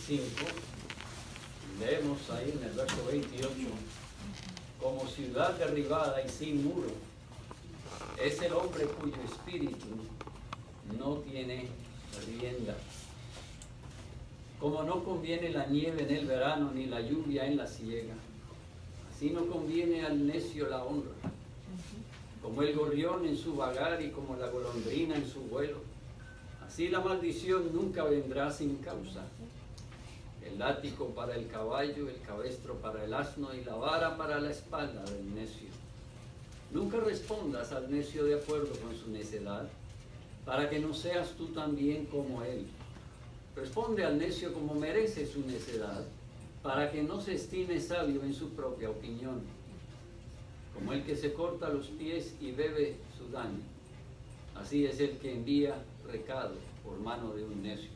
25, leemos ahí en el verso 28, como ciudad derribada y sin muro, es el hombre cuyo espíritu no tiene rienda. Como no conviene la nieve en el verano, ni la lluvia en la siega, así no conviene al necio la honra. Como el gorrión en su vagar y como la golondrina en su vuelo, así la maldición nunca vendrá sin causa. El látigo para el caballo, el cabestro para el asno y la vara para la espalda del necio. Nunca respondas al necio de acuerdo con su necedad, para que no seas tú también como él. Responde al necio como merece su necedad, para que no se estime sabio en su propia opinión. Como el que se corta los pies y bebe su daño, así es el que envía recado por mano de un necio.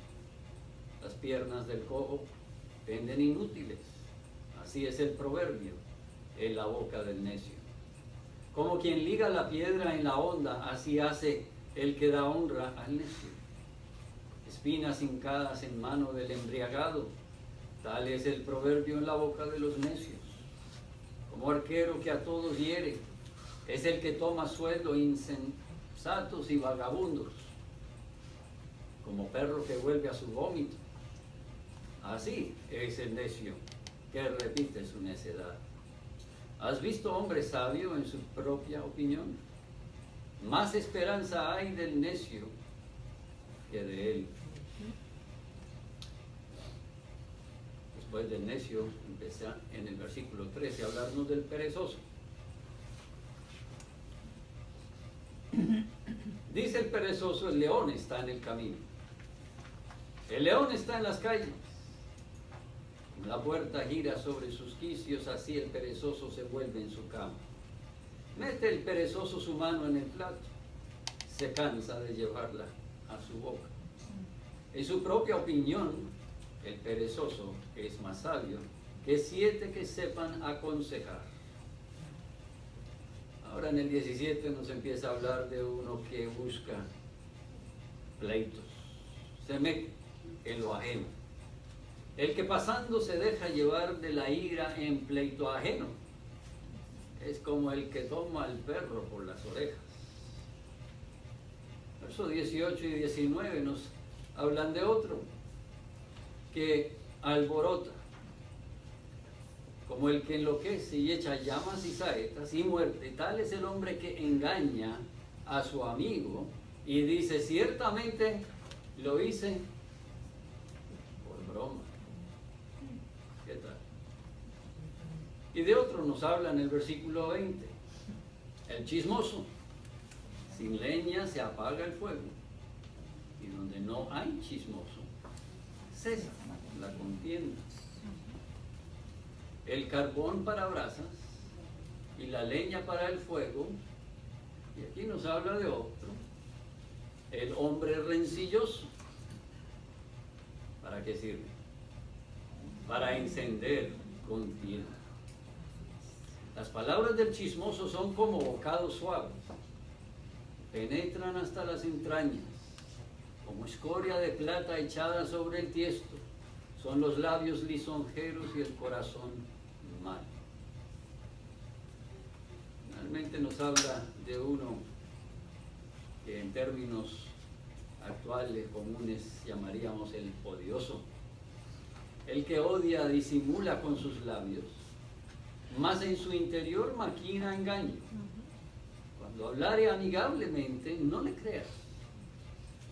Las piernas del cojo penden inútiles, así es el proverbio en la boca del necio. Como quien liga la piedra en la honda, así hace el que da honra al necio. Espinas hincadas en mano del embriagado, tal es el proverbio en la boca de los necios. Como arquero que a todos hiere, es el que toma sueldo insensatos y vagabundos. Como perro que vuelve a su vómito, así es el necio que repite su necedad. ¿Has visto hombre sabio en su propia opinión? Más esperanza hay del necio que de él. Después del necio, empieza en el versículo 13 a hablarnos del perezoso. Dice el perezoso, el león está en el camino. El león está en las calles. La puerta gira sobre sus quicios, así el perezoso se vuelve en su cama. Mete el perezoso su mano en el plato, se cansa de llevarla a su boca. En su propia opinión, el perezoso es más sabio que 7 que sepan aconsejar. Ahora en el 17 nos empieza a hablar de uno que busca pleitos, se mete en lo ajeno. El que pasando se deja llevar de la ira en pleito ajeno es como el que toma al perro por las orejas. Versos 18 y 19 nos hablan de otro que alborota, como el que enloquece y echa llamas y saetas y muerte. Tal es el hombre que engaña a su amigo y dice, ciertamente lo hice por broma. ¿Qué tal? Y de otro nos habla en el versículo 20, el chismoso. Sin leña se apaga el fuego, y donde no hay chismoso, cesa la contienda. El carbón para brasas y la leña para el fuego. Y aquí nos habla de otro, el hombre rencilloso. ¿Para qué sirve? Para encender contienda. Las palabras del chismoso son como bocados suaves, penetran hasta las entrañas, como escoria de plata echada sobre el tiesto, son los labios lisonjeros y el corazón malo. Finalmente nos habla de uno que en términos actuales comunes llamaríamos el odioso. El que odia disimula con sus labios, mas en su interior maquina engaño. Cuando hablare amigablemente, no le creas,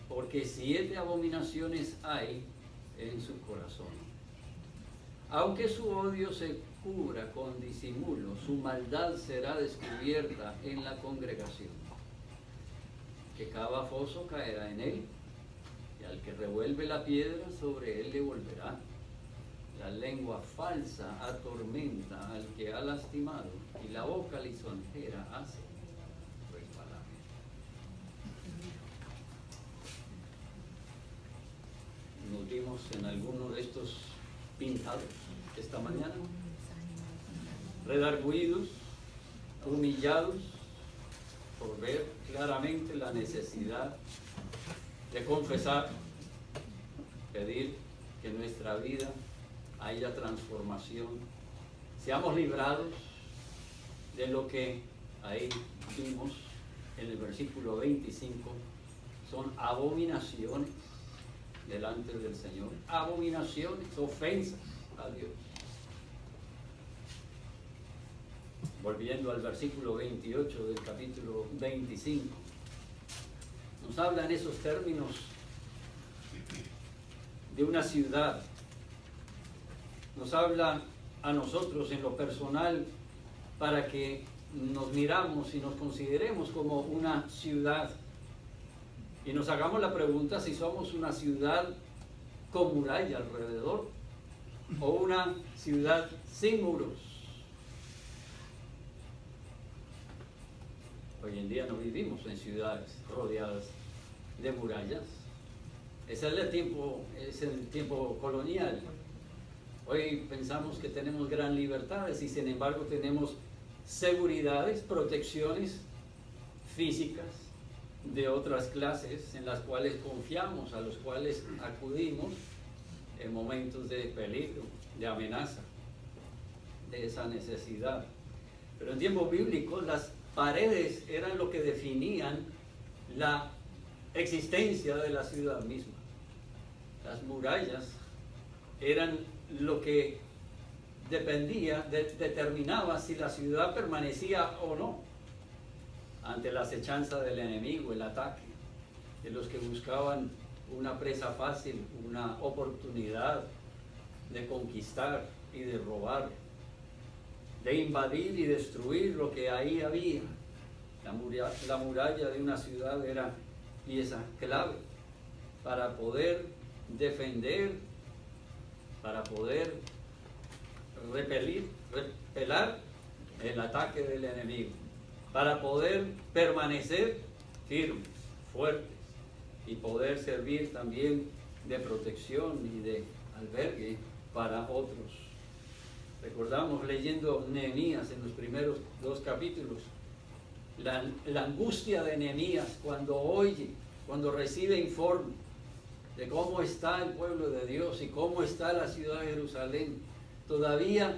porque 7 abominaciones hay en su corazón. Aunque su odio se cubra con disimulo, su maldad será descubierta en la congregación. Que cava foso caerá en él, y al que revuelve la piedra sobre él le volverá. La lengua falsa atormenta al que ha lastimado, y la boca lisonjera hace resbalar. Nos vimos en alguno de estos pintados esta mañana, redargüidos, humillados por ver claramente la necesidad de confesar, pedir que nuestra nuestra vida haya transformación, seamos librados de lo que ahí vimos en el versículo 25, son abominaciones delante del Señor, abominaciones, ofensas a Dios. Volviendo al versículo 28 del capítulo 25, nos habla en esos términos de una ciudad, nos habla a nosotros en lo personal para que nos miramos y nos consideremos como una ciudad y nos hagamos la pregunta si somos una ciudad con muralla alrededor o una ciudad sin muros. Hoy en día no vivimos en ciudades rodeadas de murallas. Es el tiempo colonial. Hoy pensamos que tenemos gran libertades y sin embargo tenemos seguridades, protecciones físicas de otras clases en las cuales confiamos, a los cuales acudimos en momentos de peligro, de amenaza, de esa necesidad. Pero en tiempos bíblicos las paredes eran lo que definían la existencia de la ciudad misma. Las murallas eran lo que determinaba si la ciudad permanecía o no ante la acechanza del enemigo, el ataque de los que buscaban una presa fácil, una oportunidad de conquistar y de robar, de invadir y destruir lo que ahí había. La muralla de una ciudad era pieza clave para poder defender, para poder repelar el ataque del enemigo, para poder permanecer firmes, fuertes y poder servir también de protección y de albergue para otros. Recordamos leyendo Nehemías en los primeros 2 capítulos, la angustia de Nehemías cuando oye, cuando recibe informe de cómo está el pueblo de Dios y cómo está la ciudad de Jerusalén, todavía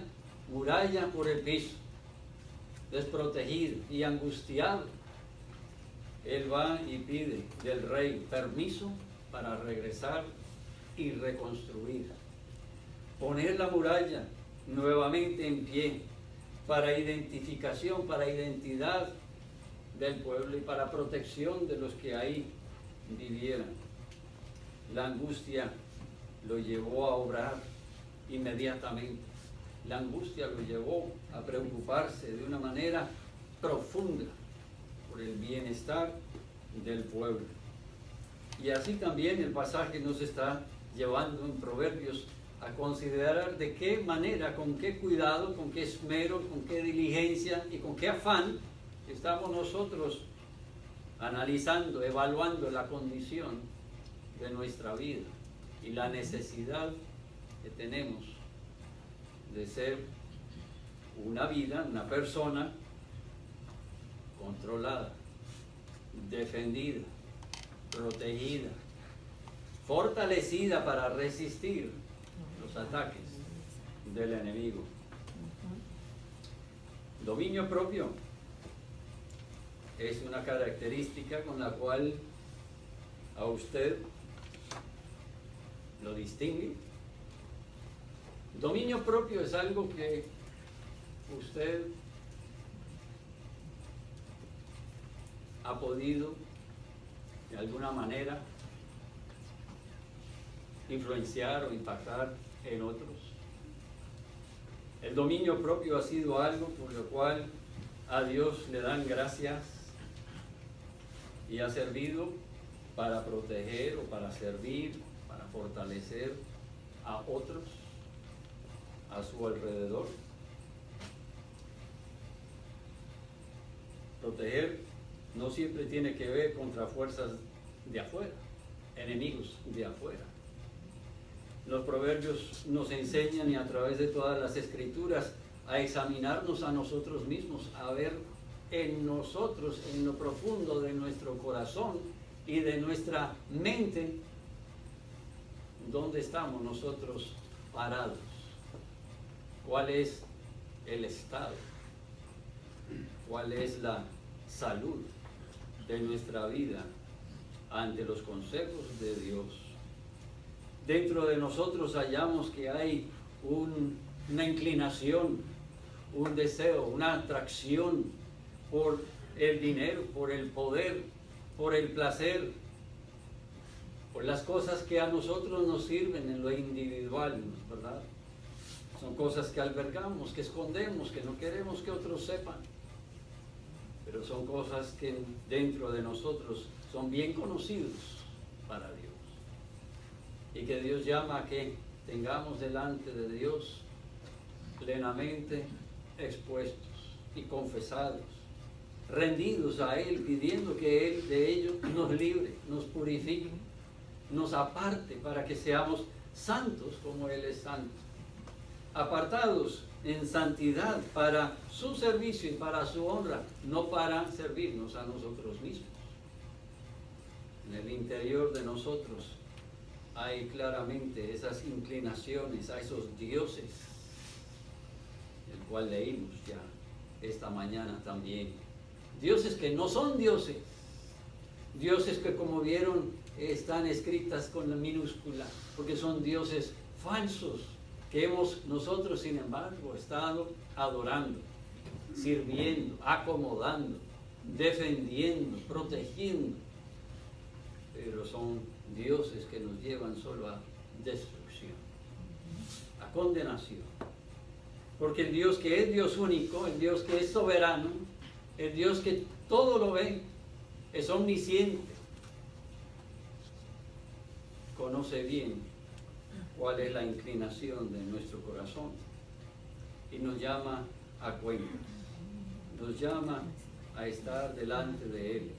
muralla por el piso, desprotegido y angustiado. Él va y pide del rey permiso para regresar y reconstruir, poner la muralla nuevamente en pie para identificación, para identidad del pueblo y para protección de los que ahí vivieran. La angustia lo llevó a obrar inmediatamente. La angustia lo llevó a preocuparse de una manera profunda por el bienestar del pueblo. Y así también el pasaje nos está llevando en Proverbios a considerar de qué manera, con qué cuidado, con qué esmero, con qué diligencia y con qué afán estamos nosotros analizando, evaluando la condición de nuestra vida y la necesidad que tenemos de ser una vida, una persona controlada, defendida, protegida, fortalecida para resistir los ataques del enemigo. Dominio propio es una característica con la cual a usted lo distingue. Dominio propio es algo que usted ha podido de alguna manera influenciar o impactar en otros. El dominio propio ha sido algo por lo cual a Dios le dan gracias y ha servido para proteger o para servir, para fortalecer a otros a su alrededor. Proteger no siempre tiene que ver contra fuerzas de afuera, enemigos de afuera. Los proverbios nos enseñan y a través de todas las escrituras a examinarnos a nosotros mismos, a ver en nosotros, en lo profundo de nuestro corazón y de nuestra mente, dónde estamos nosotros parados, cuál es el estado, cuál es la salud de nuestra vida ante los consejos de Dios. Dentro de nosotros hallamos que hay una inclinación, un deseo, una atracción por el dinero, por el poder, por el placer, por las cosas que a nosotros nos sirven en lo individual, ¿verdad? Son cosas que albergamos, que escondemos, que no queremos que otros sepan, pero son cosas que dentro de nosotros son bien conocidos para Dios, y que Dios llama a que tengamos delante de Dios plenamente expuestos y confesados, rendidos a Él, pidiendo que Él de ello nos libre, nos purifique, nos aparte para que seamos santos como Él es santo, apartados en santidad para su servicio y para su honra, no para servirnos a nosotros mismos. En el interior de nosotros hay claramente esas inclinaciones a esos dioses, el cual leímos ya esta mañana también. Dioses que no son dioses, dioses que, como vieron, están escritas con la minúscula, porque son dioses falsos que hemos nosotros, sin embargo, estado adorando, sirviendo, acomodando, defendiendo, protegiendo, pero son dioses que nos llevan solo a destrucción, a condenación. Porque el Dios que es Dios único, el Dios que es soberano, el Dios que todo lo ve, es omnisciente, conoce bien cuál es la inclinación de nuestro corazón y nos llama a cuentas, nos llama a estar delante de Él,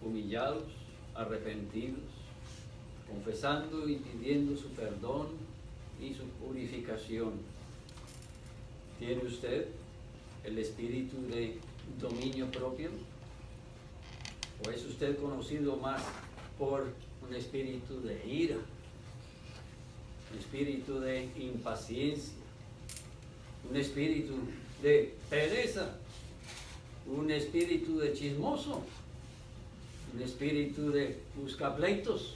humillados, arrepentidos, confesando y pidiendo su perdón y su purificación. ¿Tiene usted el espíritu de dominio propio? ¿O es usted conocido más por un espíritu de ira, un espíritu de impaciencia, un espíritu de pereza, un espíritu de chismoso, un espíritu de buscapleitos,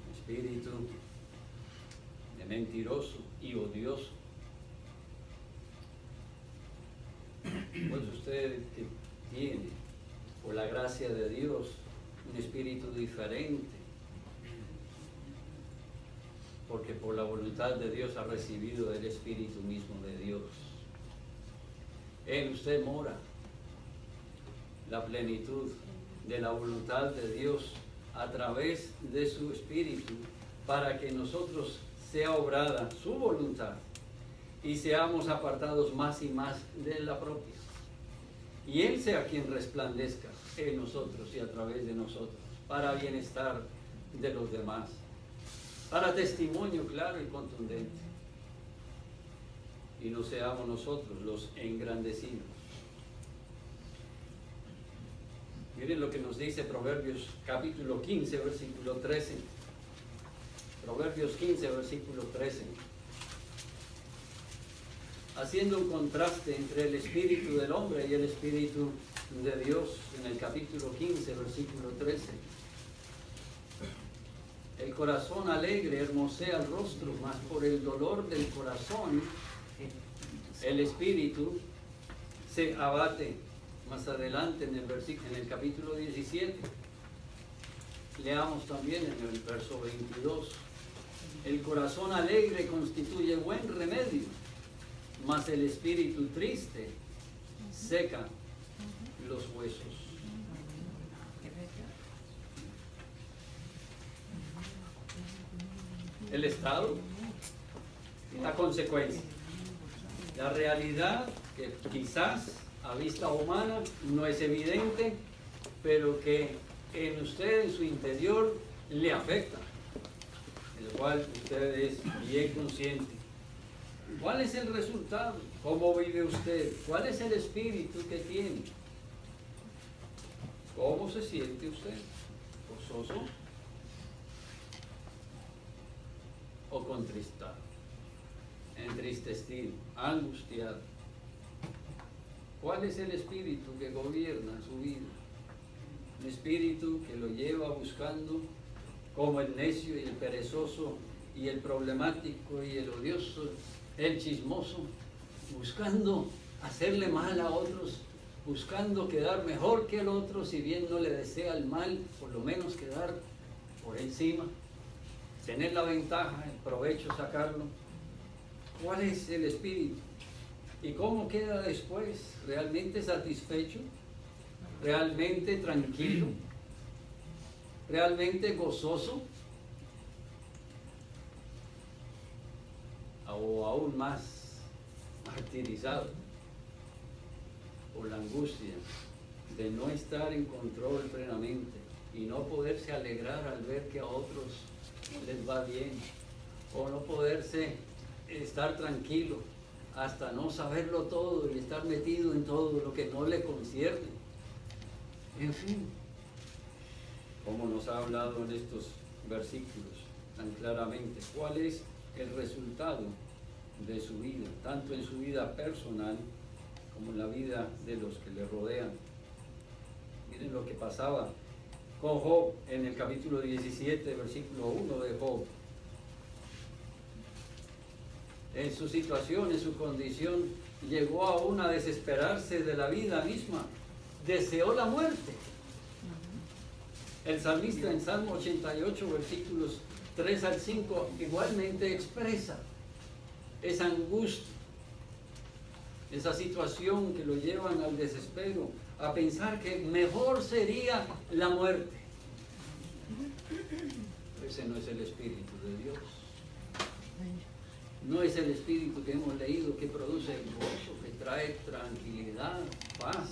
un espíritu de mentiroso y odioso? Pues usted que tiene, por la gracia de Dios, un espíritu diferente, porque por la voluntad de Dios ha recibido el espíritu mismo de Dios. En usted mora la plenitud de la voluntad de Dios a través de su espíritu, para que nosotros sea obrada su voluntad y seamos apartados más y más de la propia. Y Él sea quien resplandezca en nosotros y a través de nosotros, para bienestar de los demás, para testimonio claro y contundente. Y no seamos nosotros los engrandecidos. Miren lo que nos dice Proverbios capítulo 15, versículo 13. Proverbios 15, versículo 13. Haciendo un contraste entre el espíritu del hombre y el espíritu de Dios, en el capítulo 15, versículo 13. El corazón alegre hermosea el rostro, mas por el dolor del corazón el espíritu se abate. Más adelante en el capítulo 17, leamos también en el verso 22. El corazón alegre constituye buen remedio, mas el espíritu triste seca los huesos. El estado y la consecuencia. La realidad que quizás a vista humana no es evidente, pero que en usted, en su interior, le afecta, el cual usted es bien consciente. ¿Cuál es el resultado? ¿Cómo vive usted? ¿Cuál es el espíritu que tiene? ¿Cómo se siente usted? ¿Gozoso? contristado, entristecido, angustiado. ¿Cuál es el espíritu que gobierna su vida? Un espíritu que lo lleva buscando, como el necio y el perezoso y el problemático y el odioso, el chismoso, buscando hacerle mal a otros, buscando quedar mejor que el otro, si bien no le desea el mal, por lo menos quedar por encima, tener la ventaja, el provecho, sacarlo. ¿Cuál es el espíritu? ¿Y cómo queda después? ¿Realmente satisfecho? ¿Realmente tranquilo? ¿Realmente gozoso? ¿O aún más martirizado por la angustia de no estar en control plenamente y no poderse alegrar al ver que a otros les va bien, o no poderse estar tranquilo hasta no saberlo todo y estar metido en todo lo que no le concierne? En fin, como nos ha hablado en estos versículos tan claramente, ¿cuál es el resultado de su vida, tanto en su vida personal como en la vida de los que le rodean? Miren lo que pasaba con Job en el capítulo 17, versículo 1 de Job. En su situación, en su condición, llegó aún a desesperarse de la vida misma, deseó la muerte. El salmista en Salmo 88, versículos 3 al 5, igualmente expresa esa angustia, esa situación que lo llevan al desespero, a pensar que mejor sería la muerte. Ese no es el Espíritu de Dios. No es el Espíritu que hemos leído que produce gozo, que trae tranquilidad, paz,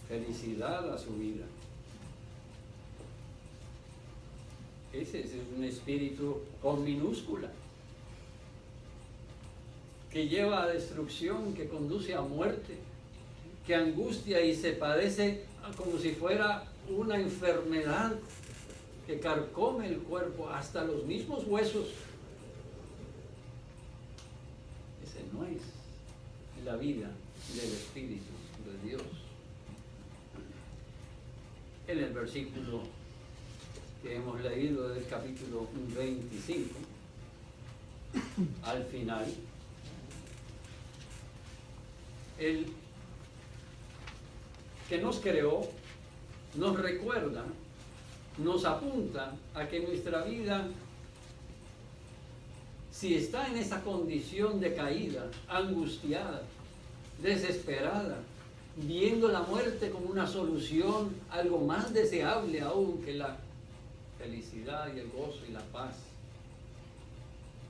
felicidad a su vida. Ese es un espíritu con minúscula, que lleva a destrucción, que conduce a muerte, que angustia y se padece como si fuera una enfermedad que carcome el cuerpo hasta los mismos huesos. Ese no es la vida del Espíritu de Dios. En el versículo que hemos leído del capítulo 25, al final, el que nos creó nos recuerda, nos apunta a que nuestra vida, si está en esa condición de caída, angustiada, desesperada, viendo la muerte como una solución, algo más deseable aún que la felicidad y el gozo y la paz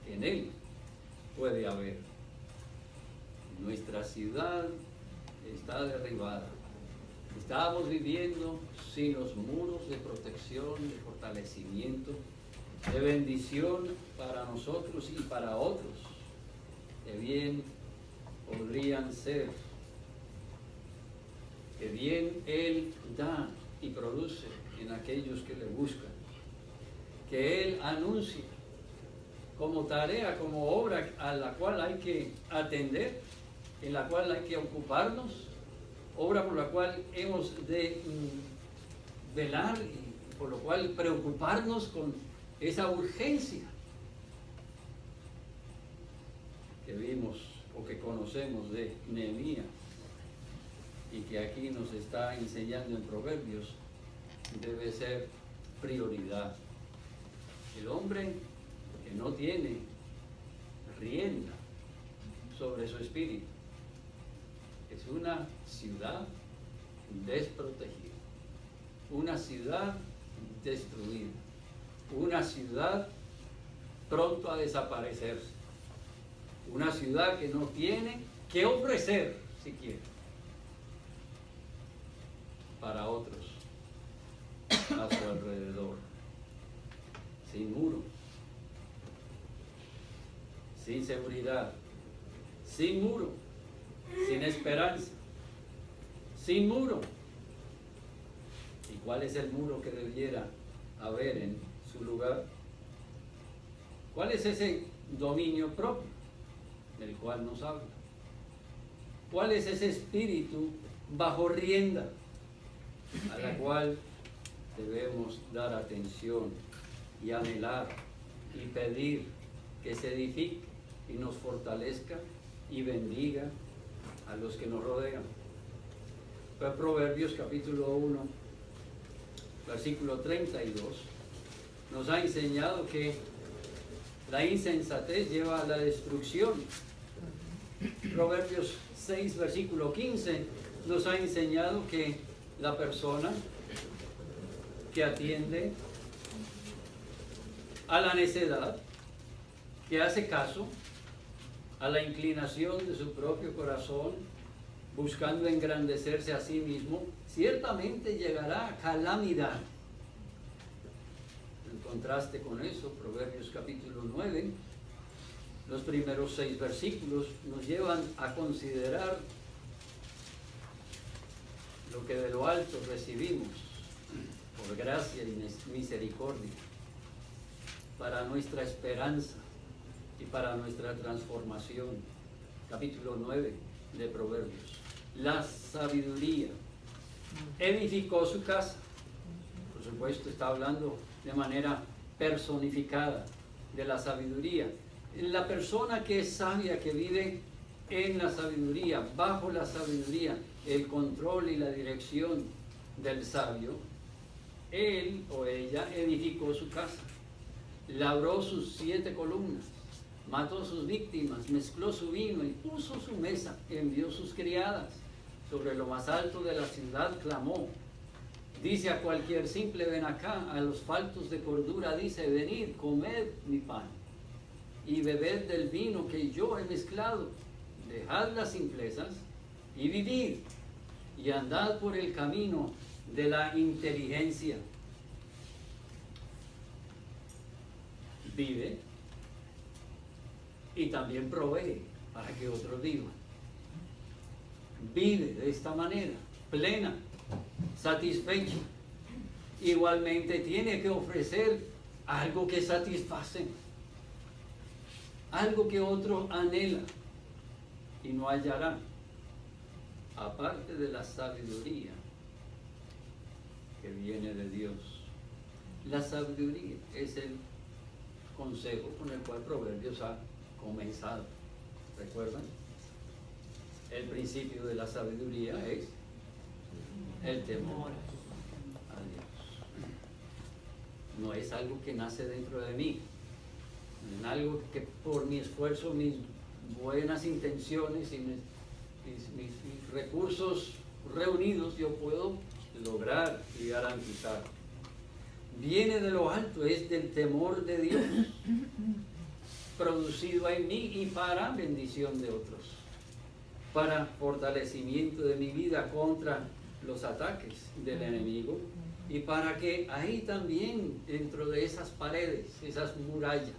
que en Él puede haber. Nuestra ciudad está derribada. Estamos viviendo sin los muros de protección, de fortalecimiento, de bendición para nosotros y para otros, que bien podrían ser, que bien Él da y produce en aquellos que le buscan, que Él anuncia como tarea, como obra a la cual hay que atender, en la cual hay que ocuparnos, obra por la cual hemos de velar y por lo cual preocuparnos con esa urgencia que vimos o que conocemos de Nehemías y que aquí nos está enseñando en Proverbios, debe ser prioridad. El hombre que no tiene rienda sobre su espíritu es una ciudad desprotegida, una ciudad destruida, una ciudad pronto a desaparecerse, una ciudad que no tiene que ofrecer siquiera para otros a su alrededor, sin muro, sin seguridad, sin muro, sin esperanza, sin muro. ¿Y cuál es el muro que debiera haber en su lugar? ¿Cuál es ese dominio propio del cual nos habla? ¿Cuál es ese espíritu bajo rienda a la cual debemos dar atención y anhelar y pedir que se edifique y nos fortalezca y bendiga a los que nos rodean? Pues Proverbios capítulo 1, versículo 32, nos ha enseñado que la insensatez lleva a la destrucción. Proverbios 6, versículo 15, nos ha enseñado que la persona que atiende a la necedad, que hace caso a la inclinación de su propio corazón, buscando engrandecerse a sí mismo, ciertamente llegará a calamidad. En contraste con eso, Proverbios capítulo 9, los primeros 6 versículos nos llevan a considerar lo que de lo alto recibimos por gracia y misericordia para nuestra esperanza y para nuestra transformación. Capítulo 9 de Proverbios. La sabiduría edificó su casa. Por supuesto, está hablando de manera personificada de la sabiduría. La persona que es sabia, que vive en la sabiduría, bajo la sabiduría, el control y la dirección del sabio, él o ella edificó su casa, labró sus 7 columnas, mató sus víctimas, mezcló su vino y puso su mesa, envió sus criadas, sobre lo más alto de la ciudad clamó. Dice a cualquier simple: ven acá. A los faltos de cordura dice: venid, comed mi pan y bebed del vino que yo he mezclado. Dejad las simplezas y vivid, y andad por el camino de la inteligencia. Vive y también provee para que otros vivan. Vive de esta manera, plena, satisfecha. Igualmente tiene que ofrecer algo que satisface, algo que otro anhela y no hallará, aparte de la sabiduría que viene de Dios. La sabiduría es el consejo con el cual Proverbios ha comenzado. ¿Recuerdan? El principio de la sabiduría es el temor a Dios. No es algo que nace dentro de mí, es algo que por mi esfuerzo, mis buenas intenciones y mis recursos reunidos yo puedo lograr y garantizar. Viene de lo alto, es del temor de Dios, producido en mí y para bendición de otros, para fortalecimiento de mi vida contra los ataques del enemigo, y para que ahí también, dentro de esas paredes, esas murallas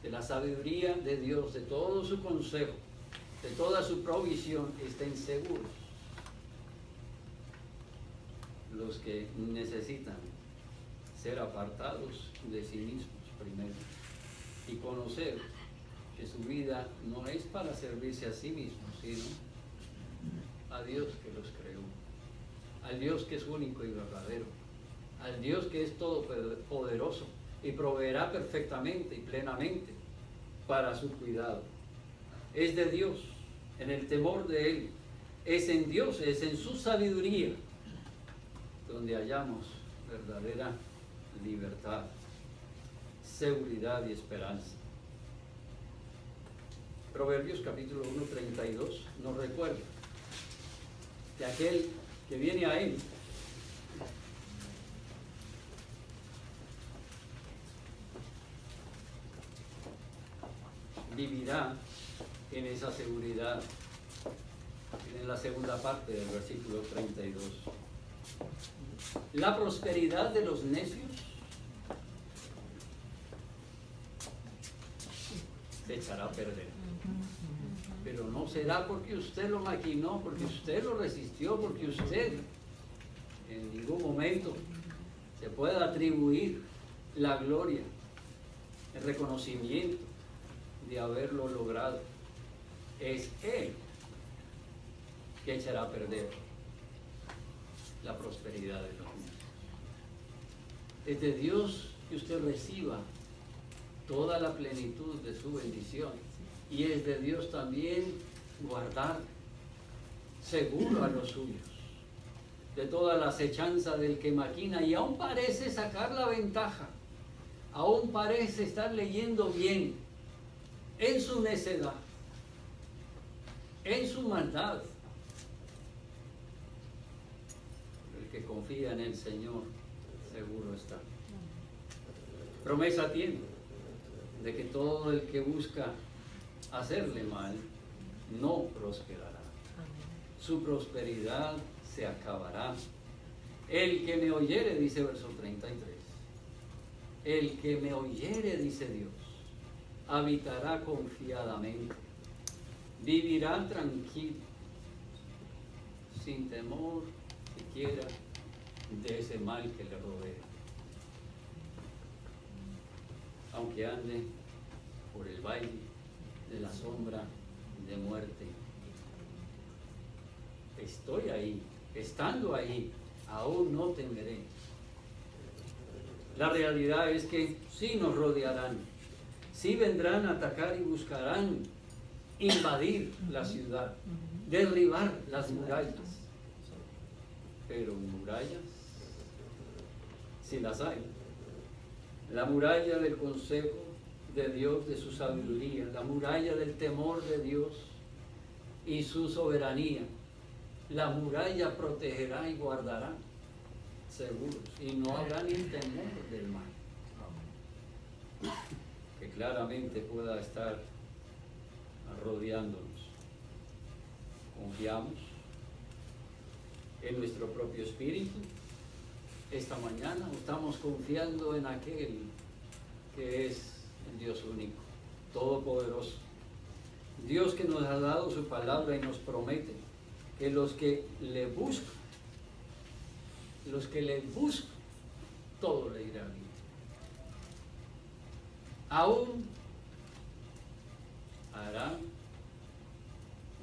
de la sabiduría de Dios, de todo su consejo, de toda su provisión, estén seguros los que necesitan ser apartados de sí mismos primero y conocer que su vida no es para servirse a sí mismos, sino a Dios que los creó, al Dios que es único y verdadero, al Dios que es todopoderoso y proveerá perfectamente y plenamente para su cuidado. Es de Dios, en el temor de Él, es en Dios, es en su sabiduría donde hallamos verdadera libertad, seguridad y esperanza. Proverbios capítulo 1, 32 nos recuerda que aquel que viene a Él vivirá en esa seguridad. En la segunda parte del versículo 32. La prosperidad de los necios se echará a perder. Pero no será porque usted lo maquinó, porque usted lo resistió, porque usted en ningún momento se pueda atribuir la gloria reconocimiento de haberlo logrado. Es Él que echará a perder la prosperidad de los niños. Es de Dios que usted reciba toda la plenitud de su bendición, y es de Dios también guardar seguro a los suyos de toda la acechanza del que maquina y aún parece sacar la ventaja, aún parece estar leyendo bien en su necedad, en su maldad. El que confía en el Señor seguro está. Promesa tiene de que todo el que busca hacerle mal no prosperará. Su prosperidad se acabará. El que me oyere, dice verso 33, el que me oyere, dice Dios, habitará confiadamente, vivirá tranquilo, sin temor siquiera de ese mal que le rodea. Aunque ande por el valle de la sombra de muerte, estoy ahí, estando ahí, aún no temeré. La realidad es que sí nos rodearán, sí vendrán a atacar y buscarán invadir la ciudad, derribar las murallas. Pero murallas, si las hay, la muralla del consejo de Dios, de su sabiduría, la muralla del temor de Dios y su soberanía, la muralla protegerá y guardará seguros, y no habrá ni temor del mal que claramente pueda estar rodeándonos. Confiamos en nuestro propio espíritu. Esta mañana estamos confiando en aquel que es el Dios único, todopoderoso, Dios que nos ha dado su palabra y nos promete que los que le buscan, todo le irá bien. Aún hará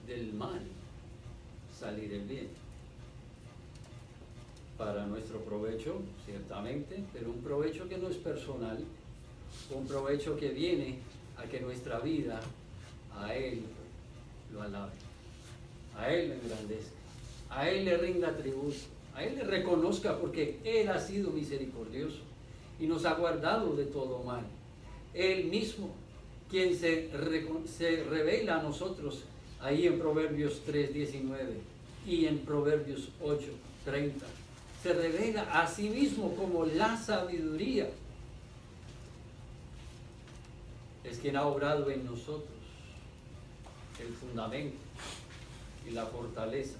del mal salir el bien, para nuestro provecho, ciertamente, pero un provecho que no es personal, un provecho que viene a que nuestra vida a Él lo alabe, a Él le engrandezca, a Él le rinda tributo, a Él le reconozca, porque Él ha sido misericordioso y nos ha guardado de todo mal. Él mismo, quien se revela a nosotros ahí en Proverbios 3:19 y en Proverbios 8:30, se revela a sí mismo como la sabiduría. Es quien ha obrado en nosotros el fundamento y la fortaleza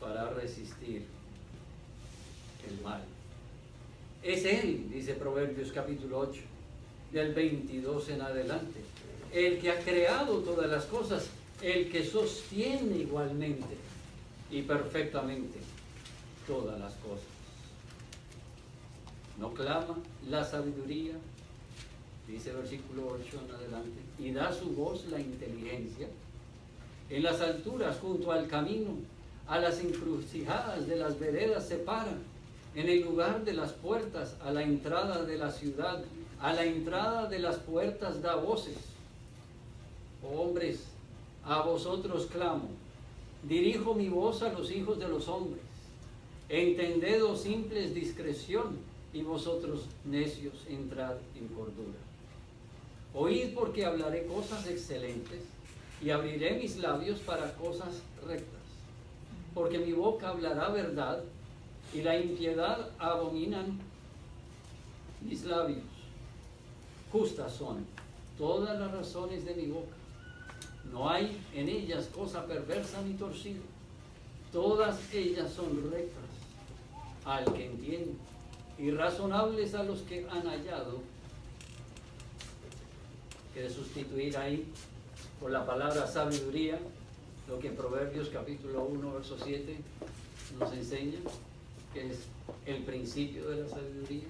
para resistir el mal. Es Él, dice Proverbios capítulo 8, del 22 en adelante, el que ha creado todas las cosas, el que sostiene igualmente y perfectamente todas las cosas. No clama la sabiduría, dice versículo 8 en adelante, y da su voz la inteligencia. En las alturas, junto al camino, a las encrucijadas de las veredas se para. En el lugar de las puertas, a la entrada de la ciudad, a la entrada de las puertas da voces. Oh hombres, a vosotros clamo, dirijo mi voz a los hijos de los hombres. Entended, oh simples, discreción, y vosotros necios, entrad en cordura. Oíd, porque hablaré cosas excelentes, y abriré mis labios para cosas rectas. Porque mi boca hablará verdad, y la impiedad abominan mis labios. Justas son todas las razones de mi boca, no hay en ellas cosa perversa ni torcida. Todas ellas son rectas al que entiende, y razonables a los que han hallado. Quiere sustituir ahí por la palabra sabiduría lo que en Proverbios capítulo 1 verso 7 nos enseña, que es el principio de la sabiduría,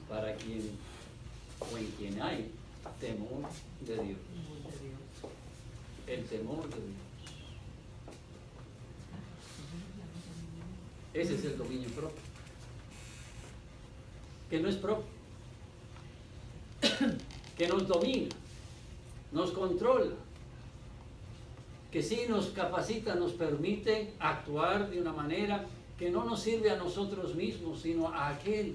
para quien o en quien hay temor de Dios. El temor de Dios. Ese es el dominio propio. Que no es propio. Que nos domina, nos controla, que sí nos capacita, nos permite actuar de una manera que no nos sirve a nosotros mismos, sino a aquel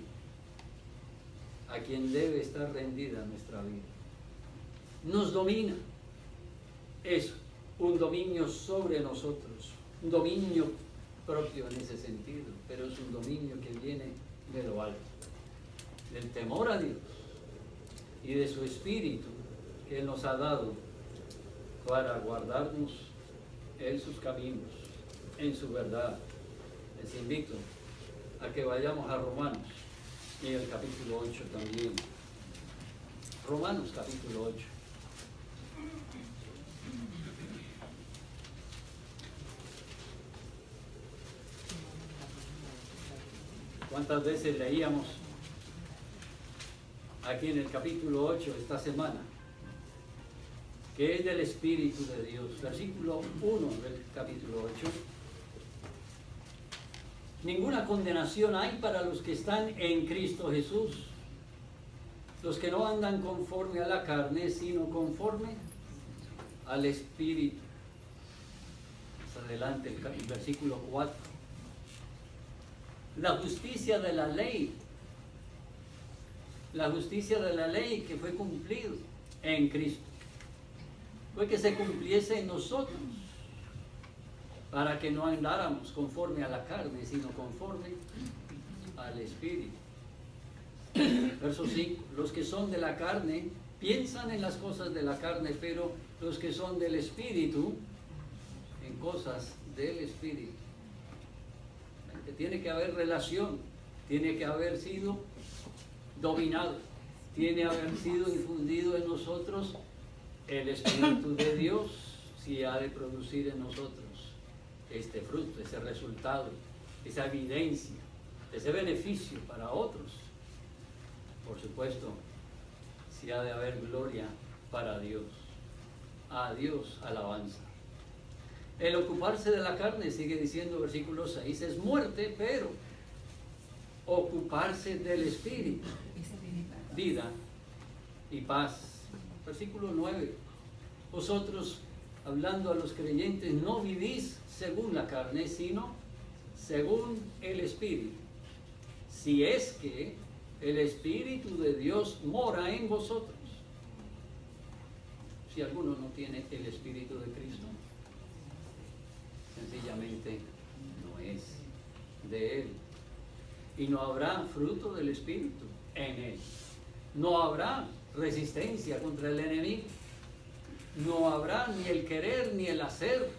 a quien debe estar rendida nuestra vida. Nos domina. Es un dominio sobre nosotros, un dominio propio en ese sentido, pero es un dominio que viene de lo alto, del temor a Dios y de su Espíritu que Él nos ha dado para guardarnos en sus caminos, en su verdad. Les invito a que vayamos a Romanos, y el capítulo 8 también. Romanos capítulo 8. ¿Cuántas veces leíamos aquí en el capítulo 8 esta semana? Que es del Espíritu de Dios. Versículo 1 del capítulo 8. Ninguna condenación hay para los que están en Cristo Jesús, los que no andan conforme a la carne, sino conforme al Espíritu. Más adelante el versículo 4. La justicia de la ley que fue cumplido en Cristo, fue que se cumpliese en nosotros, para que no andáramos conforme a la carne, sino conforme al Espíritu. Verso 5, los que son de la carne piensan en las cosas de la carne, pero los que son del Espíritu, en cosas del Espíritu. Tiene que haber relación, tiene que haber sido dominado, tiene que haber sido infundido en nosotros el Espíritu de Dios, si ha de producir en nosotros este fruto, ese resultado, esa evidencia, ese beneficio para otros. Por supuesto, si ha de haber gloria para Dios. A Dios alabanza. El ocuparse de la carne, sigue diciendo versículo 6, es muerte, pero ocuparse del Espíritu, vida y paz. Versículo 9, vosotros, hablando a los creyentes, no vivís según la carne, sino según el Espíritu. Si es que el Espíritu de Dios mora en vosotros. Si alguno no tiene el Espíritu de Cristo, sencillamente no es de Él. Y no habrá fruto del Espíritu en Él. No habrá resistencia contra el enemigo. No habrá ni el querer ni el hacer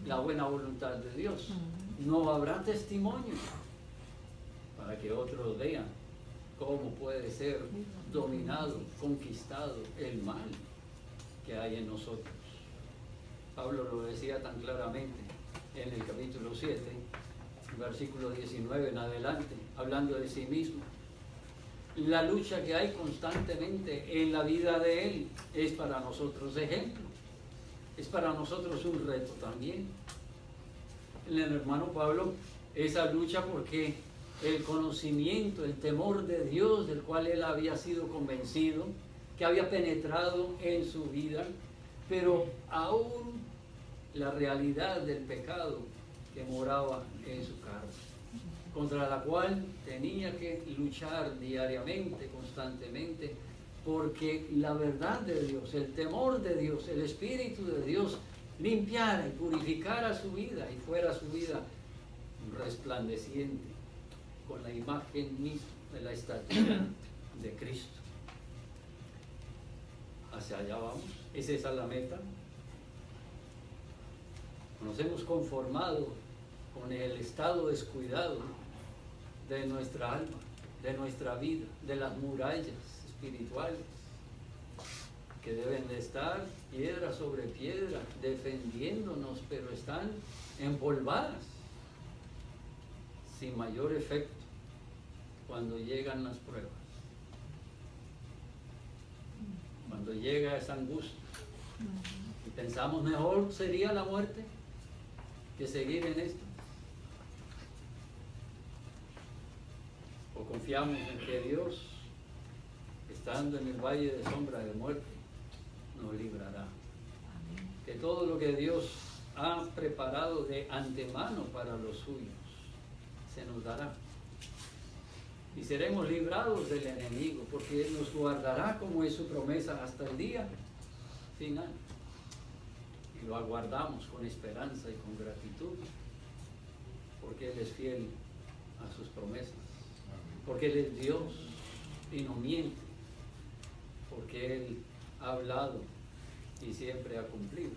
la buena voluntad de Dios. No habrá testimonio para que otros vean cómo puede ser dominado, conquistado el mal que hay en nosotros. Pablo lo decía tan claramente en el capítulo 7, versículo 19 en adelante, hablando de sí mismo. La lucha que hay constantemente en la vida de él es para nosotros ejemplo, es para nosotros un reto también. En el hermano Pablo, esa lucha porque el conocimiento, el temor de Dios del cual él había sido convencido, que había penetrado en su vida, pero aún la realidad del pecado que moraba en su carne, contra la cual tenía que luchar diariamente, constantemente, porque la verdad de Dios, el temor de Dios, el Espíritu de Dios limpiara y purificara su vida y fuera su vida resplandeciente con la imagen misma de la estatura de Cristo. Hacia allá vamos, ¿es esa la meta? Nos hemos conformado con el estado descuidado de nuestra alma, de nuestra vida, de las murallas espirituales que deben de estar piedra sobre piedra defendiéndonos, pero están empolvadas sin mayor efecto cuando llegan las pruebas. cuando llega esa angustia y pensamos mejor sería la muerte que seguir en esto. O confiamos en que Dios, estando en el valle de sombra de muerte, nos librará. Que todo lo que Dios ha preparado de antemano para los suyos se nos dará. Y seremos librados del enemigo, porque Él nos guardará, como es su promesa, hasta el día final. Y lo aguardamos con esperanza y con gratitud, porque Él es fiel a sus promesas, porque Él es Dios y no miente, porque Él ha hablado y siempre ha cumplido.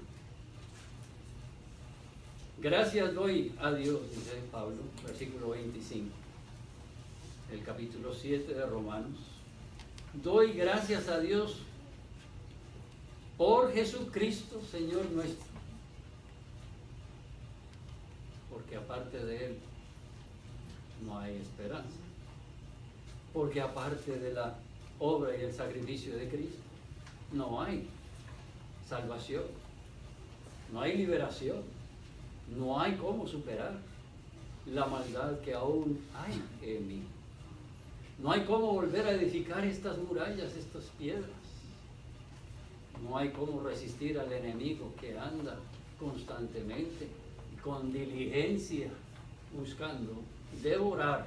Gracias doy a Dios, dice Pablo, versículo 25, el capítulo 7 de Romanos. Doy gracias a Dios por Jesucristo, Señor nuestro, porque aparte de Él no hay esperanza, porque aparte de la obra y el sacrificio de Cristo no hay salvación, no hay liberación, no hay cómo superar la maldad que aún hay en mí. No hay cómo volver a edificar estas murallas, estas piedras. No hay cómo resistir al enemigo que anda constantemente y con diligencia buscando devorar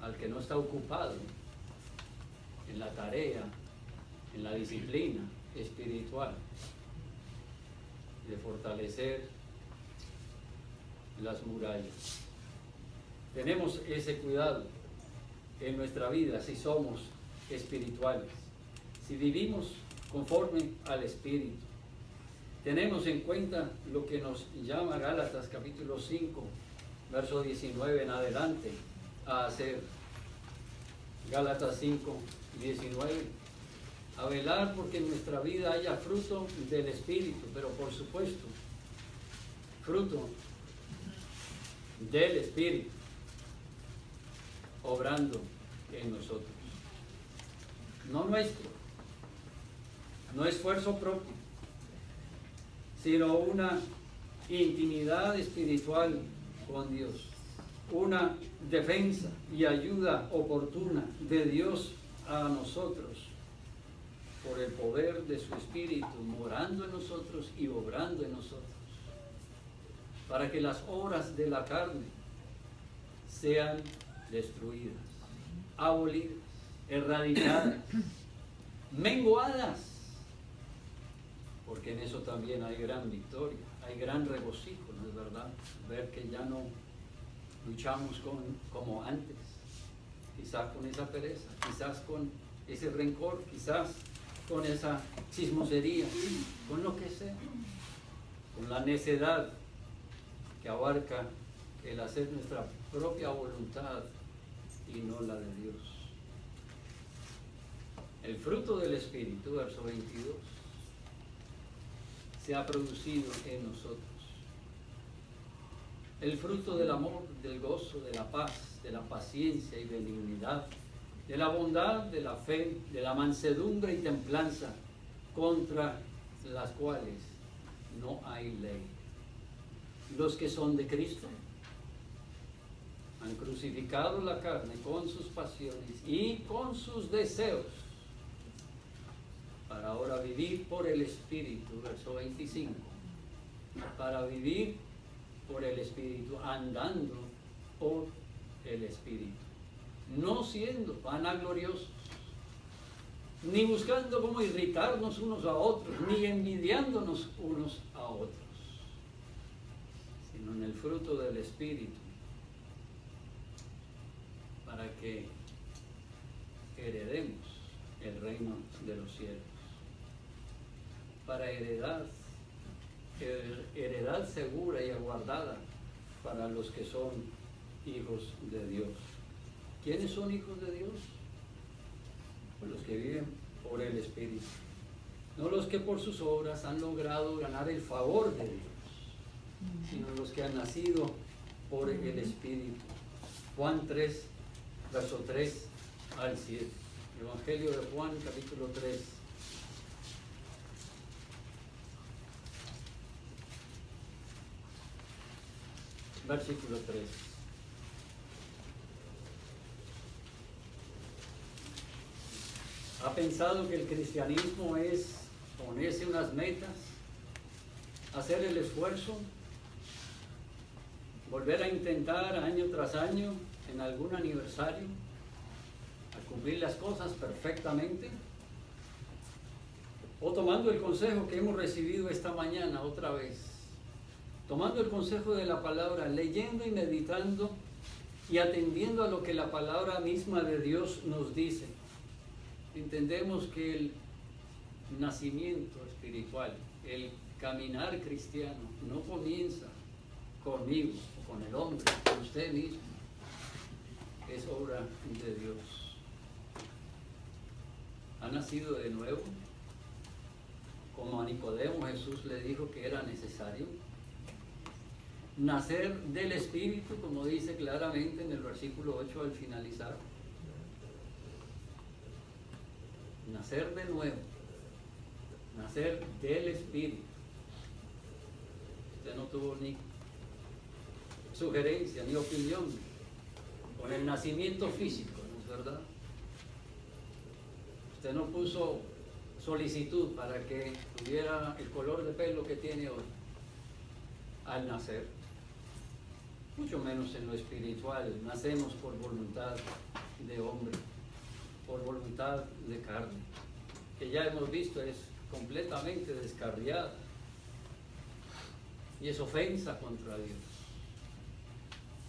al que no está ocupado en la tarea, en la disciplina espiritual de fortalecer las murallas. Tenemos ese cuidado en nuestra vida si somos espirituales, si vivimos conforme al Espíritu. Tenemos en cuenta lo que nos llama Gálatas capítulo 5, verso 19 en adelante a hacer. Gálatas 5, 19. A velar porque en nuestra vida haya fruto del Espíritu, pero por supuesto, fruto del Espíritu obrando en nosotros. No nuestro, no esfuerzo propio, sino una intimidad espiritual con Dios, una defensa y ayuda oportuna de Dios a nosotros por el poder de su Espíritu morando en nosotros y obrando en nosotros, para que las obras de la carne sean destruidas, abolidas, erradicadas, menguadas, porque en eso también hay gran victoria, hay gran regocijo, ¿no es verdad? Ver que ya no luchamos como antes, quizás con esa pereza, quizás con ese rencor, quizás con esa chismosería, con lo que sea, con la necedad que abarca el hacer nuestra propia voluntad y no la de Dios. El fruto del Espíritu, verso 22, se ha producido en nosotros. El fruto del amor, del gozo, de la paz, de la paciencia y benignidad, de la bondad, de la fe, de la mansedumbre y templanza, contra las cuales no hay ley. Los que son de Cristo han crucificado la carne con sus pasiones y con sus deseos, para ahora vivir por el Espíritu, verso 25, para vivir por el Espíritu, andando por el Espíritu, no siendo vanagloriosos, ni buscando cómo irritarnos unos a otros, ni envidiándonos unos a otros, sino en el fruto del Espíritu, para que heredemos el reino de los cielos, para heredad segura y aguardada para los que son hijos de Dios. ¿Quiénes son hijos de Dios? Pues los que viven por el Espíritu, no los que por sus obras han logrado ganar el favor de Dios, sino los que han nacido por el Espíritu. Juan 3, verso 3 al 7. Evangelio de Juan, capítulo 3. Versículo 3. ¿Ha pensado que el cristianismo es ponerse unas metas, hacer el esfuerzo, volver a intentar año tras año en algún aniversario, a cumplir las cosas perfectamente? O tomando el consejo que hemos recibido esta mañana otra vez, tomando el consejo de la palabra, leyendo y meditando y atendiendo a lo que la palabra misma de Dios nos dice, entendemos que el nacimiento espiritual, el caminar cristiano, no comienza conmigo, con el hombre, con usted mismo, es obra de Dios. ¿Ha nacido de nuevo? Como a Nicodemo Jesús le dijo que era necesario nacer del Espíritu, como dice claramente en el versículo 8 al finalizar. Nacer de nuevo, nacer del Espíritu. Usted no tuvo ni sugerencia ni opinión con el nacimiento físico, ¿no es verdad? Usted no puso solicitud para que tuviera el color de pelo que tiene hoy al nacer. Mucho menos en lo espiritual, nacemos por voluntad de hombre, por voluntad de carne, que ya hemos visto es completamente descarriada y es ofensa contra Dios.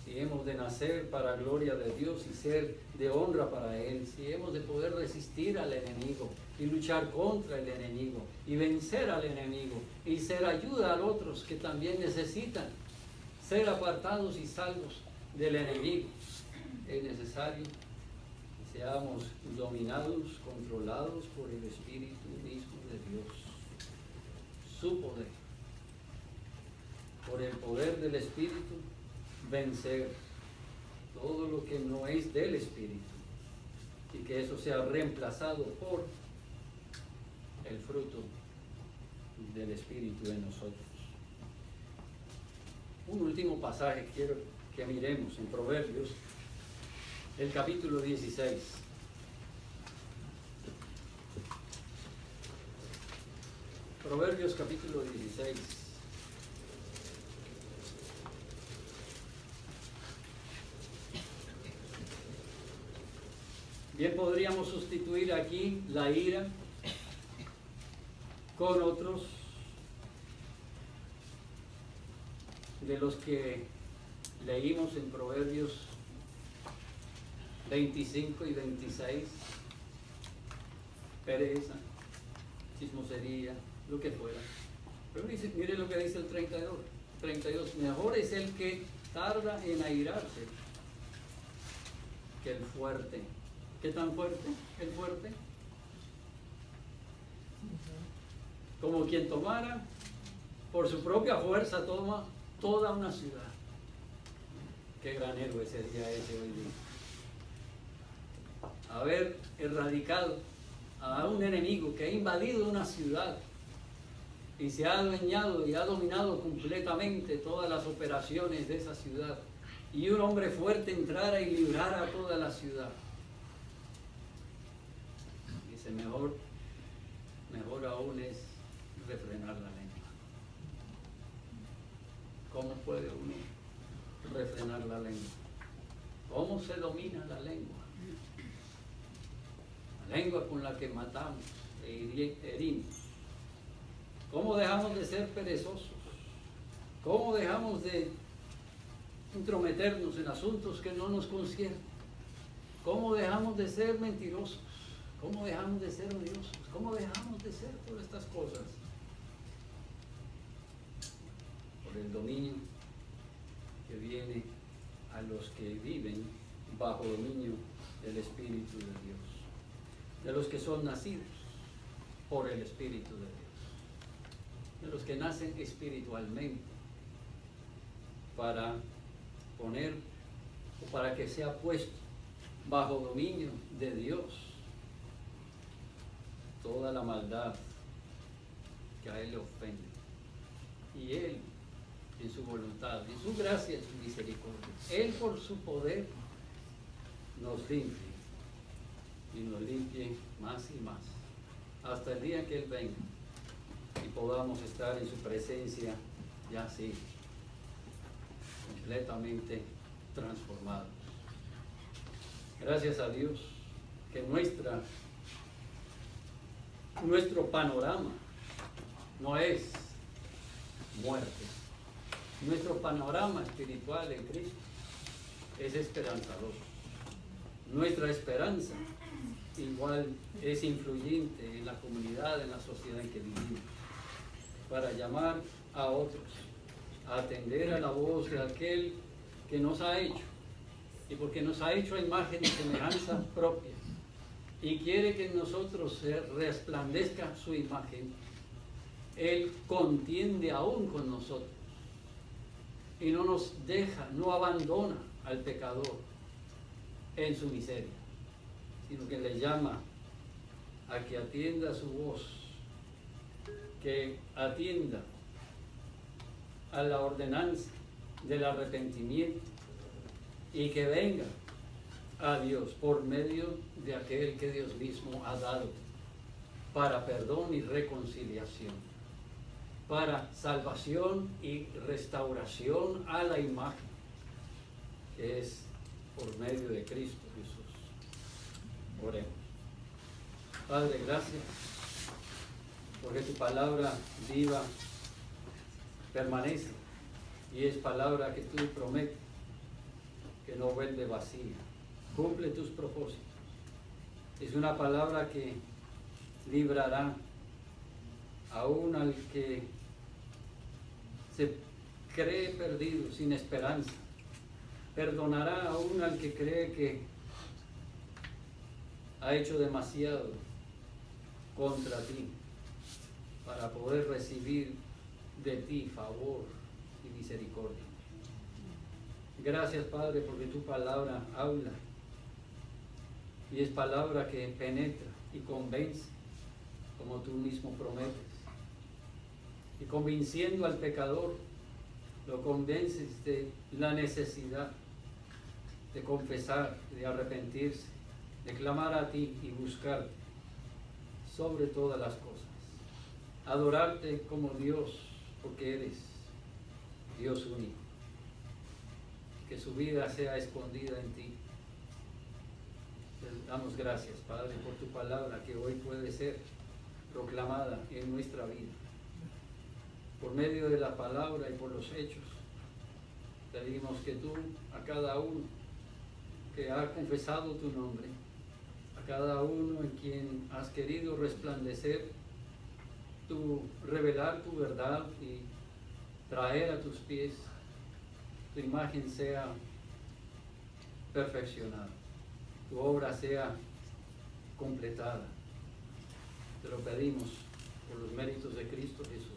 Si hemos de nacer para gloria de Dios y ser de honra para Él, si hemos de poder resistir al enemigo y luchar contra el enemigo y vencer al enemigo y ser ayuda a otros que también necesitan ser apartados y salvos del enemigo, es necesario que seamos dominados, controlados por el Espíritu mismo de Dios. Su poder, por el poder del Espíritu, vencer todo lo que no es del Espíritu y que eso sea reemplazado por el fruto del Espíritu en nosotros. Un último pasaje quiero que miremos en Proverbios, el capítulo 16. Proverbios capítulo 16. Bien, podríamos sustituir aquí la ira con otros de los que leímos en Proverbios 25 y 26, pereza, chismosería, lo que fuera. Pero dice, mire lo que dice el 32, mejor es el que tarda en airarse que el fuerte. ¿Qué tan fuerte? El fuerte. Como quien tomara por su propia fuerza, toma toda una ciudad. Qué gran héroe sería ese hoy día. Haber erradicado a un enemigo que ha invadido una ciudad y se ha adueñado y ha dominado completamente todas las operaciones de esa ciudad, y un hombre fuerte entrara y librara a toda la ciudad. Dice, mejor aún es refrenar la lengua. ¿Cómo puede uno refrenar la lengua? ¿Cómo se domina la lengua? La lengua con la que matamos e herimos. ¿Cómo dejamos de ser perezosos? ¿Cómo dejamos de intrometernos en asuntos que no nos conciernen? ¿Cómo dejamos de ser mentirosos? ¿Cómo dejamos de ser odiosos? ¿Cómo dejamos de ser todas estas cosas? Por el dominio que viene a los que viven bajo dominio del Espíritu de Dios, de los que son nacidos por el Espíritu de Dios, de los que nacen espiritualmente para poner o para que sea puesto bajo dominio de Dios toda la maldad que a Él le ofende. Y Él, en su voluntad, en su gracia, en su misericordia, Él por su poder nos limpie y nos limpie más y más, hasta el día que Él venga y podamos estar en su presencia ya así, completamente transformados. Gracias a Dios que nuestro panorama no es muerte. Nuestro panorama espiritual en Cristo es esperanzador. Nuestra esperanza igual es influyente en la comunidad, en la sociedad en que vivimos, para llamar a otros a atender a la voz de aquel que nos ha hecho, y porque nos ha hecho a imagen y semejanza propia, y quiere que en nosotros se resplandezca su imagen. Él contiende aún con nosotros y no nos deja, no abandona al pecador en su miseria, sino que le llama a que atienda su voz, que atienda a la ordenanza del arrepentimiento y que venga a Dios por medio de aquel que Dios mismo ha dado para perdón y reconciliación, para salvación y restauración a la imagen, que es por medio de Cristo Jesús. Oremos. Padre, gracias porque tu palabra viva permanece y es palabra que tú prometes que no vuelve vacía, cumple tus propósitos. Es una palabra que librará aún al que se cree perdido, sin esperanza. Perdonará aún al que cree que ha hecho demasiado contra ti para poder recibir de ti favor y misericordia. Gracias, Padre, porque tu palabra habla y es palabra que penetra y convence, como tú mismo prometes. Y convenciendo al pecador, lo convences de la necesidad de confesar, de arrepentirse, de clamar a ti y buscarte sobre todas las cosas. Adorarte como Dios, porque eres Dios único. Que su vida sea escondida en ti. Te damos gracias, Padre, por tu palabra que hoy puede ser proclamada en nuestra vida. Por medio de la palabra y por los hechos, te pedimos que tú, a cada uno que ha confesado tu nombre, a cada uno en quien has querido resplandecer, revelar tu verdad y traer a tus pies, tu imagen sea perfeccionada, tu obra sea completada. Te lo pedimos por los méritos de Cristo Jesús.